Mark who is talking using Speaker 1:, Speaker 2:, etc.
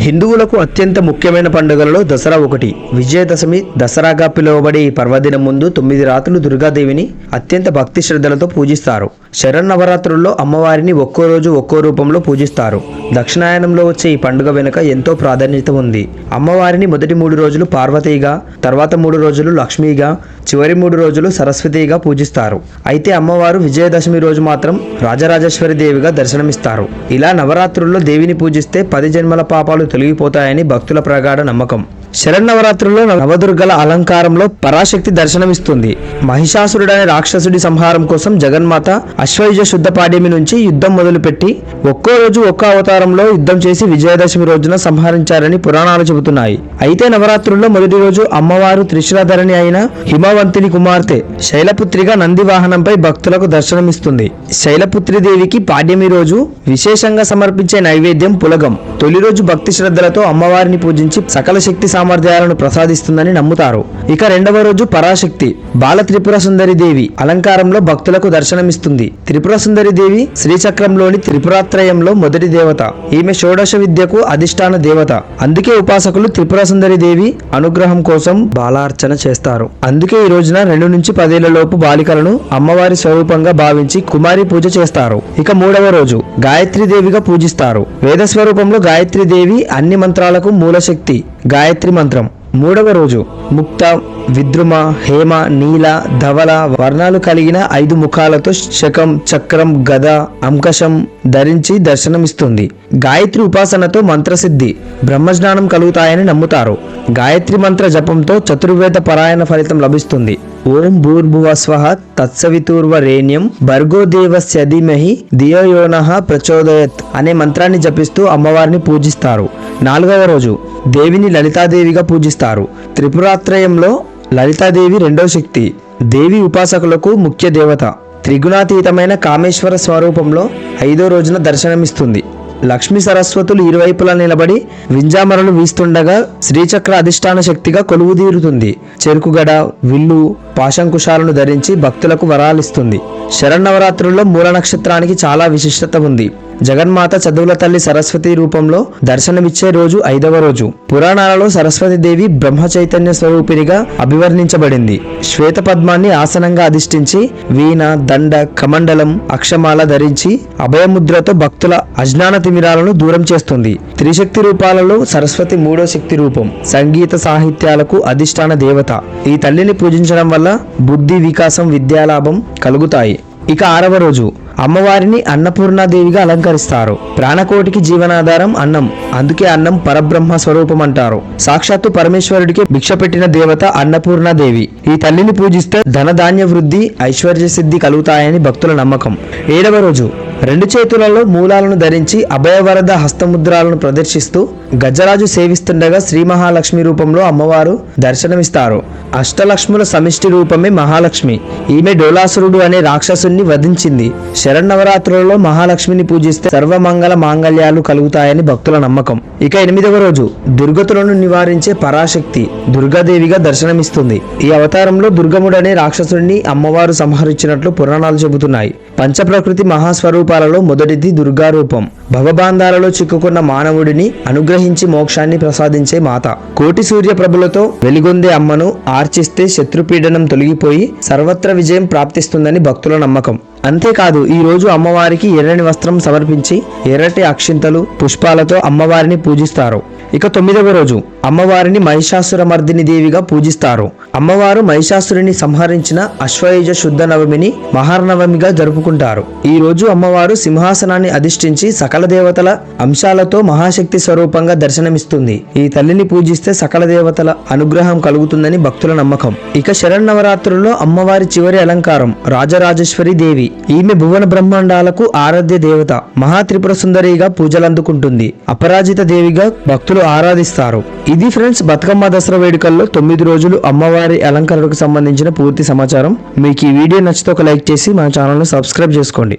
Speaker 1: హిందువులకు అత్యంత ముఖ్యమైన పండుగలలో దసరా ఒకటి. విజయదశమి దసరాగా పిలువబడే ఈ పర్వదినం ముందు 9 రాత్రులు దుర్గాదేవిని అత్యంత భక్తి శ్రద్ధలతో పూజిస్తారు. శరన్నవరాత్రుల్లో అమ్మవారిని ఒక్కో రోజు ఒక్కో రూపంలో పూజిస్తారు. దక్షిణాయనంలో వచ్చే ఈ పండుగ వెనుక ఎంతో ప్రాధాన్యత ఉంది. అమ్మవారిని మొదటి 3 రోజులు పార్వతీగా, తర్వాత 3 రోజులు లక్ష్మీగా, చివరి 3 రోజులు సరస్వతిగా పూజిస్తారు. అయితే అమ్మవారు విజయదశమి రోజు మాత్రం రాజరాజేశ్వరి దేవిగా దర్శనమిస్తారు. ఇలా నవరాత్రుల్లో దేవిని పూజిస్తే 10 జన్మల పాపాలు తొలగిపోతాయని భక్తుల ప్రగాఢ నమ్మకం. శరన్నవరాత్రుల్లో నవదుర్గల అలంకారంలో పరాశక్తి దర్శనమిస్తుంది. మహిషాసురుడనే రాక్షసుడి సంహారం కోసం జగన్మాత అశ్వయుజ శుద్ధ పాడ్యమి నుంచి యుద్ధం మొదలుపెట్టి ఒక్కో రోజు ఒక్కో అవతారంలో యుద్ధం చేసి విజయదశమి రోజున సంహరించారని పురాణాలు చెబుతున్నాయి. అయితే నవరాత్రుల్లో మొదటి రోజు అమ్మవారు త్రిశూలధరణి అయిన హిమవంతుని కుమార్తె శైలపుత్రిగా నంది వాహనంపై భక్తులకు దర్శనమిస్తుంది. శైలపుత్రి దేవికి పాడ్యమి రోజు విశేషంగా సమర్పించే నైవేద్యం పులగం. తొలి రోజు భక్తి శ్రద్ధలతో అమ్మవారిని పూజించి సకల శక్తి సామర్థ్యాలను ప్రసాదిస్తుందని నమ్ముతారు. ఇక రెండవ రోజు పరాశక్తి బాల త్రిపుర సుందరి దేవి అలంకారంలో భక్తులకు దర్శనమిస్తుంది. త్రిపుర సుందరి దేవి శ్రీచక్రంలోని త్రిపురాత్రయంలో మొదటి దేవత. ఈమె షోడశ విద్యకు అధిష్టాన దేవత. అందుకే ఉపాసకులు త్రిపుర సుందరి దేవి అనుగ్రహం కోసం బాలార్చన చేస్తారు. అందుకే ఈ రోజున 2 నుంచి 10 ఏళ్ల లోపు బాలికలను అమ్మవారి స్వరూపంగా భావించి కుమారి పూజ చేస్తారు. ఇక మూడవ రోజు గాయత్రి దేవిగా పూజిస్తారు. వేద స్వరూపంలో గాయత్రి దేవి అన్ని మంత్రాలకు మూలశక్తి. గాయత్రి మంత్రం. మూడవ రోజు ముక్త, విద్రుమ, హేమ, నీల, ధవల వర్ణాలు కలిగిన 5 ముఖాలతో శకం, చక్రం, గద, అంకశం ధరించి దర్శనమిస్తుంది. గాయత్రి ఉపాసనతో మంత్రసిద్ధి, బ్రహ్మజ్ఞానం కలుగుతాయని నమ్ముతారు. గాయత్రి మంత్ర జపంతో చతుర్వేద పరాయణ ఫలితం లభిస్తుంది. ఓం భూర్భువస్వః తత్సవితుర్వరేణ్యం భర్గో దేవస్య ధీమహి ధియో యో నః ప్రచోదయత్ అనే మంత్రాన్ని జపిస్తూ అమ్మవారిని పూజిస్తారు. 4వ రోజు దేవిని లలితాదేవిగా పూజిస్తారు. త్రిపురాత్రయంలో లలితాదేవి రెండవ శక్తి. దేవి ఉపాసకులకు ముఖ్య దేవత. త్రిగుణాతీతమైన కామేశ్వర స్వరూపంలో 5వ రోజున దర్శనమిస్తుంది. లక్ష్మీ సరస్వతులు ఇరువైపులా నిలబడి వింజామరలు వీస్తుండగా శ్రీచక్ర అధిష్టాన శక్తిగా కొలువుదీరుతుంది. చెరుకుగడ, విల్లు, పాశంకుశాలను ధరించి భక్తులకు వరాలిస్తుంది. శరన్నవరాత్రుల్లో మూల నక్షత్రానికి చాలా విశిష్టత ఉంది. జగన్మాత చదువుల తల్లి సరస్వతి రూపంలో దర్శనమిచ్చే రోజు 5వ రోజు. పురాణాలలో సరస్వతి దేవి బ్రహ్మ చైతన్య స్వరూపినిగా అభివర్ణించబడింది. శ్వేత పద్మాన్ని ఆసనంగా అధిష్ఠించి వీణ, దండ, కమండలం, అక్షమాల ధరించి అభయముద్రతో భక్తుల అజ్ఞాన తిమిరాలను దూరం చేస్తుంది. త్రిశక్తి రూపాలలో సరస్వతి 3వ శక్తి రూపం. సంగీత సాహిత్యాలకు అధిష్టాన దేవత. ఈ తల్లిని పూజించడం వల్ల బుద్ధి వికాసం, విద్యాలాభం కలుగుతాయి. ఇక 6వ రోజు అమ్మవారిని అన్నపూర్ణాదేవిగా అలంకరిస్తారు. ప్రాణకోటికి జీవనాధారం అన్నం. అందుకే అన్నం పరబ్రహ్మ స్వరూపం అంటారు. సాక్షాత్తు పరమేశ్వరుడికి భిక్ష పెట్టిన దేవత అన్నపూర్ణాదేవి. ఈ తల్లిని పూజిస్తే ధనధాన్య వృద్ధి, ఐశ్వర్య సిద్ధి కలుగుతాయని భక్తుల నమ్మకం. 7వ రోజు 2 చేతులలో మూలాలను ధరించి అభయవరద హస్తముద్రాలను ప్రదర్శిస్తూ గజరాజు సేవిస్తుండగా శ్రీ మహాలక్ష్మి రూపంలో అమ్మవారు దర్శనమిస్తారు. అష్టలక్ష్ముల సమిష్టి రూపమే మహాలక్ష్మి. ఈమె డోలాసురుడు అనే రాక్షసుని వధించింది. శరన్నవరాత్రులలో మహాలక్ష్మిని పూజిస్తే సర్వమంగళ మాంగళ్యాలు కలుగుతాయని భక్తుల నమ్మకం. ఇక 8వ రోజు దుర్గతులను నివారించే పరాశక్తి దుర్గాదేవిగా దర్శనమిస్తుంది. ఈ అవతారంలో దుర్గముడనే రాక్షసుడిని అమ్మవారు సంహరించినట్లు పురాణాలు చెబుతున్నాయి. పంచప్రకృతి మహాస్వరూపాలలో మొదటిది దుర్గా రూపం. భవబంధాలలో చిక్కుకున్న మానవుడిని అనుగ్రహించి మోక్షాన్ని ప్రసాదించే మాత. కోటి సూర్య ప్రభులతో వెలిగొందే అమ్మను ఆర్చిస్తే శత్రుపీడనం తొలగిపోయి సర్వత్ర విజయం ప్రాప్తిస్తుందని భక్తుల నమ్మకం. అంతేకాదు ఈ రోజు అమ్మవారికి ఎర్రని వస్త్రం సమర్పించి ఎర్రటి అక్షింతలు, పుష్పాలతో అమ్మవారిని పూజిస్తారు. ఇక 9వ రోజు అమ్మవారిని మహిషాసుర మర్దిని దేవిగా పూజిస్తారు. అమ్మవారు మహిషాసురుని సంహరించిన అశ్వయుజ శుద్ధ నవమిని మహానవమిగా జరుపుకుంటారు. ఈ రోజు అమ్మవారు సింహాసనాన్ని అధిష్ఠించి సకల దేవతల అంశాలతో మహాశక్తి స్వరూపంగా దర్శనమిస్తుంది. ఈ తల్లిని పూజిస్తే సకల దేవతల అనుగ్రహం కలుగుతుందని భక్తుల నమ్మకం. ఇక శరన్నవరాత్రుల్లో అమ్మవారి చివరి అలంకారం రాజరాజేశ్వరి దేవి. ఈమె భువన బ్రహ్మాండాలకు ఆరాధ్య దేవత. మహాత్రిపుర సుందరిగా పూజలందుకుంటుంది. అపరాజిత దేవిగా భక్తులు ఆరాధిస్తారు. ఇది ఫ్రెండ్స్ బతుకమ్మ దసరా వేడుకల్లో 9 రోజులు అమ్మవారి అలంకరణకు సంబంధించిన పూర్తి సమాచారం. మీకు ఈ వీడియో నచ్చితే ఒక లైక్ చేసి మా ఛానల్ని సబ్స్క్రైబ్ చేసుకోండి.